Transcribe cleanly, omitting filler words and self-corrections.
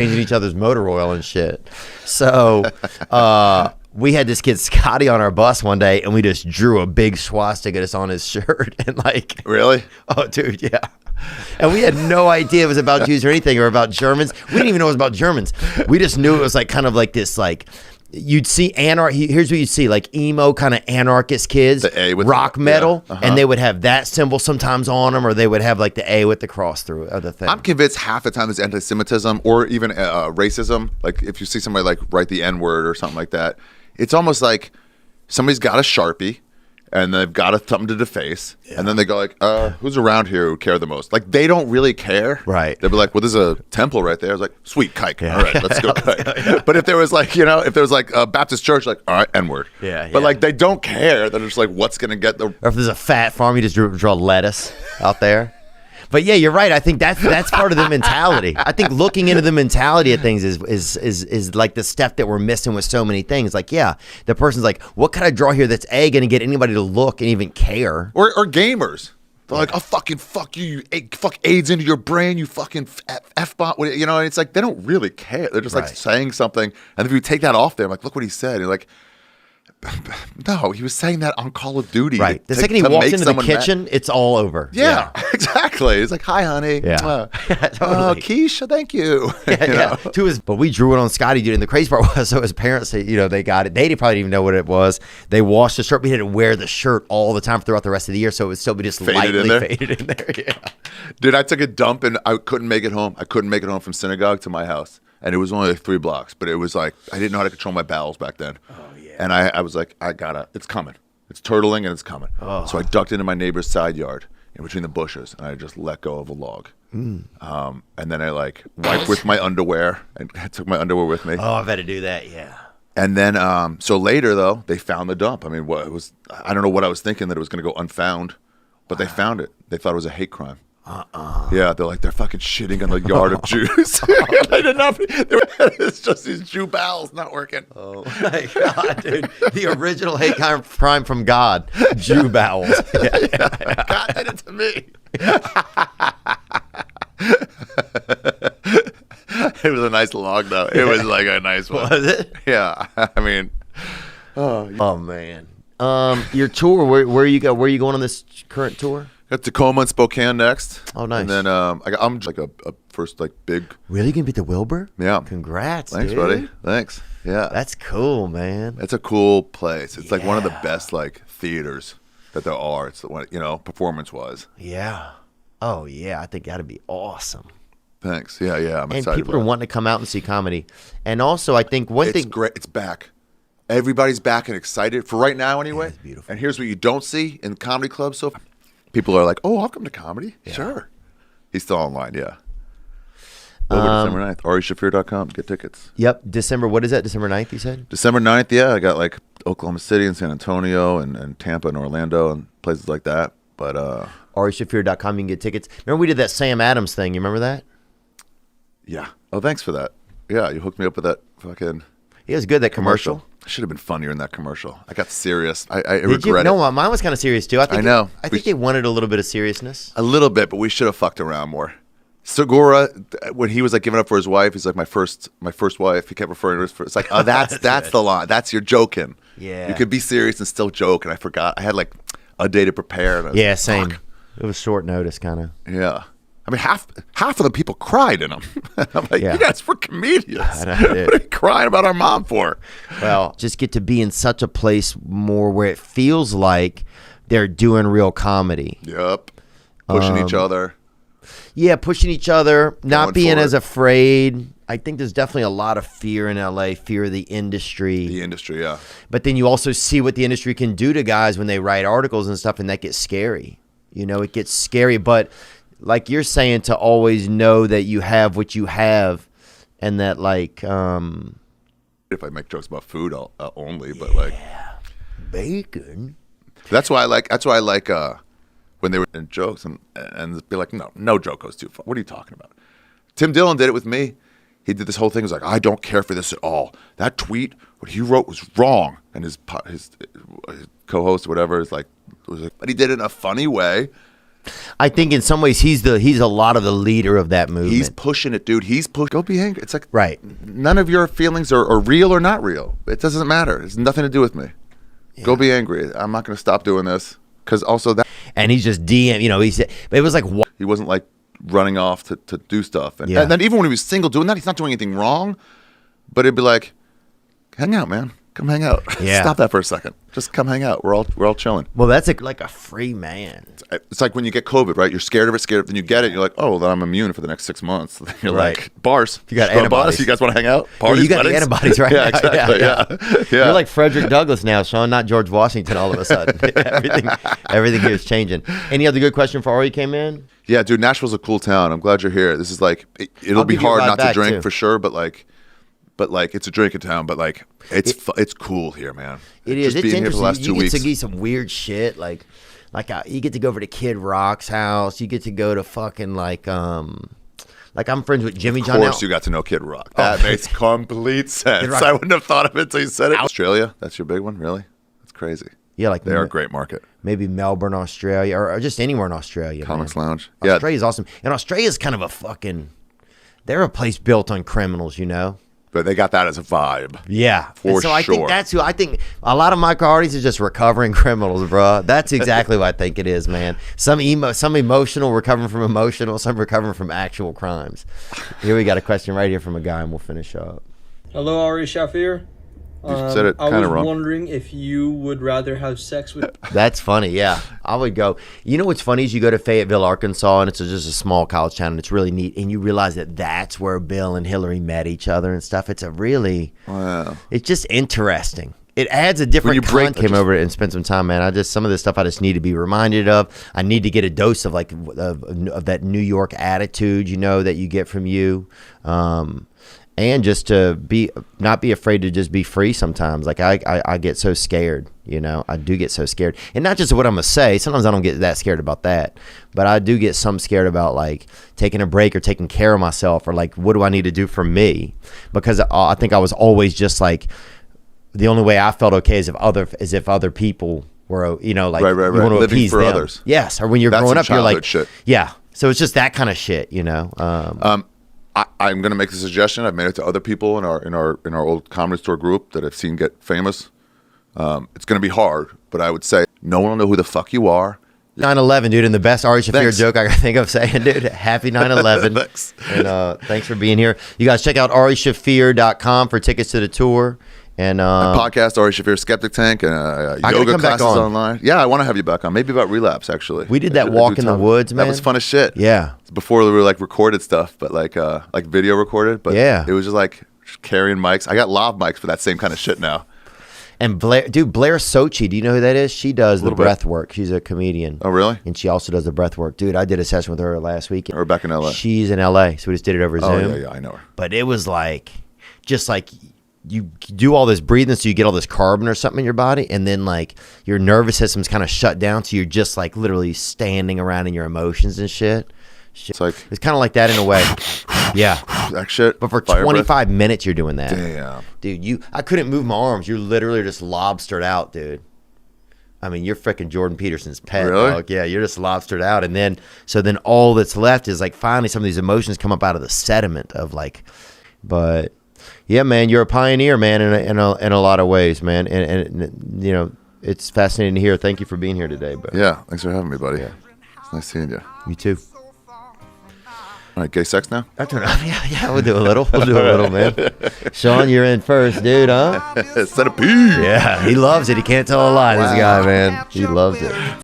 changing each other's motor oil and shit. So we had this kid Scotty on our bus one day, and we just drew a big swastika on his shirt, and like, really? Oh, dude, yeah. And we had no idea it was about Jews or anything, or about Germans. We didn't even know it was about Germans. We just knew it was like kind of like this, like, you'd see here's what you'd see, like emo kind of anarchist kids, the A with rock metal, yeah. and they would have that symbol sometimes on them, or they would have like the A with the cross through it, or the thing. I'm convinced half the time it's anti-Semitism or even racism. Like if you see somebody like write the N-word or something like that, it's almost like somebody's got a Sharpie and they've got something to deface, and then they go like, who's around here who care the most? Like, they don't really care. Right. They'll be like, well, there's a temple right there. I was like, sweet, kike. Yeah. All right, let's go kike. But if there was like, if there was like a Baptist church, like, all right, N-word. Yeah. But like, they don't care. They're just like, what's going to get the... Or if there's a fat farm, you just draw lettuce out there. But yeah, you're right. I think that's part of the mentality. I think looking into the mentality of things is like the step that we're missing with so many things. Like, yeah, the person's like, what can I draw here that's going to get anybody to look and even care? Or gamers. They're like, oh, fucking fuck you, fuck AIDS into your brain, you fucking F-bot. It's like, they don't really care. They're just like saying something. And if you take that off there, I'm like, look what he said. And you're like, no, he was saying that on Call of Duty. Right. The second he walks into the kitchen, it's all over. Yeah, exactly. He's like, hi, honey. Yeah. Totally. Keisha, thank you. But we drew it on Scotty, dude. And the crazy part was, so his parents, they got it. They probably didn't even know what it was. They washed the shirt. We had to wear the shirt all the time throughout the rest of the year, so it would still be just lightly faded in there. Yeah. Dude, I took a dump and I couldn't make it home. I couldn't make it home from synagogue to my house. And it was only like 3 blocks, but it was like, I didn't know how to control my bowels back then. Oh, yeah. And I was like, it's coming. It's turtling and it's coming. Oh. So I ducked into my neighbor's side yard in between the bushes, and I just let go of a log. And then I like wiped with my underwear, and I took my underwear with me. Oh, I've had to do that, yeah. And then, so later though, they found the dump. I mean, I don't know what I was thinking, that it was going to go unfound, but they found it. They thought it was a hate crime. Yeah, they're fucking shitting on the yard of Jews. They did not. It's just these Jew bowels not working. Oh my God, dude! The original hate crime from God, Jew bowels. Yeah. God did it to me. It was a nice log, though. It was like a nice one. Was it? Yeah. I mean, oh man. Your tour. Where you go? Where are you going on this current tour? Got Tacoma and Spokane next. Oh, nice. And then I'm just like a first like big. Really, you can beat the Wilbur? Yeah. Congrats, Thanks, dude. buddy. Thanks. Yeah. That's cool, man. It's a cool place. It's like one of the best like theaters that there are. It's the one, performance wise. Yeah. Oh yeah, I think that'd be awesome. Thanks. Yeah. I'm excited. And people are wanting to come out and see comedy. And also, I think one thing. It's great. It's back. Everybody's back and excited for right now, anyway. It's beautiful. And here's what you don't see in comedy clubs so far. People are like, oh, I'll come to comedy. Yeah. Sure. He's still online, yeah. Over December 9th. AriShaffir.com. Get tickets. Yep. December, what is that? December 9th, you said? December 9th, yeah. I got like Oklahoma City and San Antonio and Tampa and Orlando and places like that. But AriShaffir.com, you can get tickets. Remember we did that Sam Adams thing. You remember that? Yeah. Oh, thanks for that. Yeah, you hooked me up with that fucking... It was good, that commercial. I should have been funnier in that commercial. I got serious. I Did regret you? it. No, mine was kind of serious too. I know. I think they wanted a little bit of seriousness. A little bit, but we should have fucked around more. Segura, when he was like giving up for his wife, he's like my first wife. He kept referring to her as first. It's like, oh, that's the line. That's your joking. Yeah. You could be serious and still joke. And I forgot. I had like a day to prepare. And I was yeah, like, same. fuck. It was short notice, kind of. Yeah. I mean, half of the people cried in them. I'm like, Yeah. you guys, we're comedians. I know, what are you crying about our mom for? Well, just get to be in such a place more where it feels like they're doing real comedy. Yep. Pushing each other. Yeah, pushing each other, not Going being for as it. afraid. I think there's definitely a lot of fear in LA, fear of the industry. The industry, yeah. But then you also see what the industry can do to guys when they write articles and stuff, and that gets scary. It gets scary. But like you're saying, to always know that you have what you have, and that like If I make jokes about food, I'll only, but like bacon. That's why I like when they were in jokes and be like, no joke goes too far. What are you talking about? Tim Dillon did it with me. He did this whole thing. He was like, I don't care for this at all. That tweet, what he wrote was wrong. And his co-host or whatever is like, but he did it in a funny way. I think in some ways he's a lot of the leader of that movement. He's pushing it, dude. Go be angry. It's like right. None of your feelings are real or not real. It doesn't matter. It's nothing to do with me. Yeah. Go be angry. I'm not going to stop doing this because also that. And he's just DM. You know, it was like he wasn't like running off to do stuff. And then even when he was single doing that, he's not doing anything wrong. But it'd be like, hang out, man. Come hang out. Yeah. Stop that for a second. Just come hang out. We're all chilling. Well, that's like a free man. It's like when you get COVID, right? You're scared of it, then you get it. You're like, oh, well, then I'm immune for the next 6 months. You're like, bars. You got antibodies. You guys want to hang out? Parties, yeah, you got the antibodies right yeah, now. Exactly. Yeah. You're like Frederick Douglass now, Sean, not George Washington all of a sudden. everything here is changing. Any other good question for Ari came in? Yeah, dude, Nashville's a cool town. I'm glad you're here. This is like, it'll be hard not to drink for sure, but it's a drinking town. But like, it's cool here, man. It is. Just It's being here for the last 2 weeks. You get to get some weird shit. Like you get to go over to Kid Rock's house. You get to go to fucking like I'm friends with Jimmy John. Of course, you got to know Kid Rock. That makes complete sense. I wouldn't have thought of it until you said it. Australia, that's your big one, really? That's crazy. Yeah, like they are a great market. Maybe Melbourne, Australia, or just anywhere in Australia. Comics Lounge. Yeah, Australia's awesome, and Australia's kind of a fucking. They're a place built on criminals, you know. But they got that as a vibe. Yeah. For so I think that's who I think a lot of my priorities is just recovering criminals, bro. That's exactly what I think it is, man. Some emotional, recovering from emotional, some recovering from actual crimes. Here we got a question right here from a guy, and we'll finish up. Hello, Ari Shaffir. You said it kind of wrong. I was wondering if you would rather have sex with... That's funny, yeah. I would go... You know what's funny is you go to Fayetteville, Arkansas, and it's just a small college town, and it's really neat, and you realize that that's where Bill and Hillary met each other and stuff. It's a really... Wow. It's just interesting. It adds a different content. Came over and spent some time, man. Some of this stuff I just need to be reminded of. I need to get a dose of like of that New York attitude, you know, that you get from you. And just to not be afraid to just be free sometimes. Like I get so scared, you know. I do get so scared, and not just what I'm gonna say. Sometimes I don't get that scared about that, but I do get some scared about like taking a break or taking care of myself, or like what do I need to do for me? Because I think I was always just like the only way I felt okay is if other people were, you know, like right. you want to living appease for them. others. Yes, or when you're growing up, you're like, shit. yeah. So it's just that kind of shit, you know. I'm going to make the suggestion. I've made it to other people in our old Comedy Store group that I've seen get famous. It's going to be hard, but I would say no one will know who the fuck you are. 9/11, dude, and the best Ari Shaffir Thanks. joke I can think of saying, dude. Happy 9/11. Thanks. And thanks for being here. You guys check out arishafir.com for tickets to the tour. And podcast, Ari Shaffir Skeptic Tank, and yoga classes online. Yeah, I want to have you back on. Maybe about relapse, actually. We did that walk in the woods, man. That was fun as shit. Yeah. It's before we were like recorded stuff, but like video recorded. But yeah, it was just like carrying mics. I got lav mics for that same kind of shit now. And Blair Sochi, do you know who that is? She does the breath work. She's a comedian. Oh, really? And she also does the breath work. Dude, I did a session with her last week. We're back in L.A. She's in L.A., so we just did it over Zoom. Oh, yeah, I know her. But it was like, just like... You do all this breathing so you get all this carbon or something in your body, and then like your nervous system's kind of shut down, so you're just like literally standing around in your emotions and shit. It's kind of like that in a way. Yeah. That shit. But for 25 minutes you're doing that. Damn. Dude, I couldn't move my arms. You're literally just lobstered out, dude. I mean, you're freaking Jordan Peterson's pet. Really? Dog. Yeah, you're just lobstered out. And then all that's left is like finally some of these emotions come up out of the sediment of like, but... Yeah, man, you're a pioneer, man, in a lot of ways, man, and you know it's fascinating to hear. Thank you for being here today, but yeah, thanks for having me, buddy. Yeah. It's nice seeing you. You too. All right, gay sex now? I don't know. Yeah, we'll do a little. Man. Sean, you're in first, dude, huh? Set a P. Yeah, he loves it. He can't tell a lie. This guy, man, he loves it.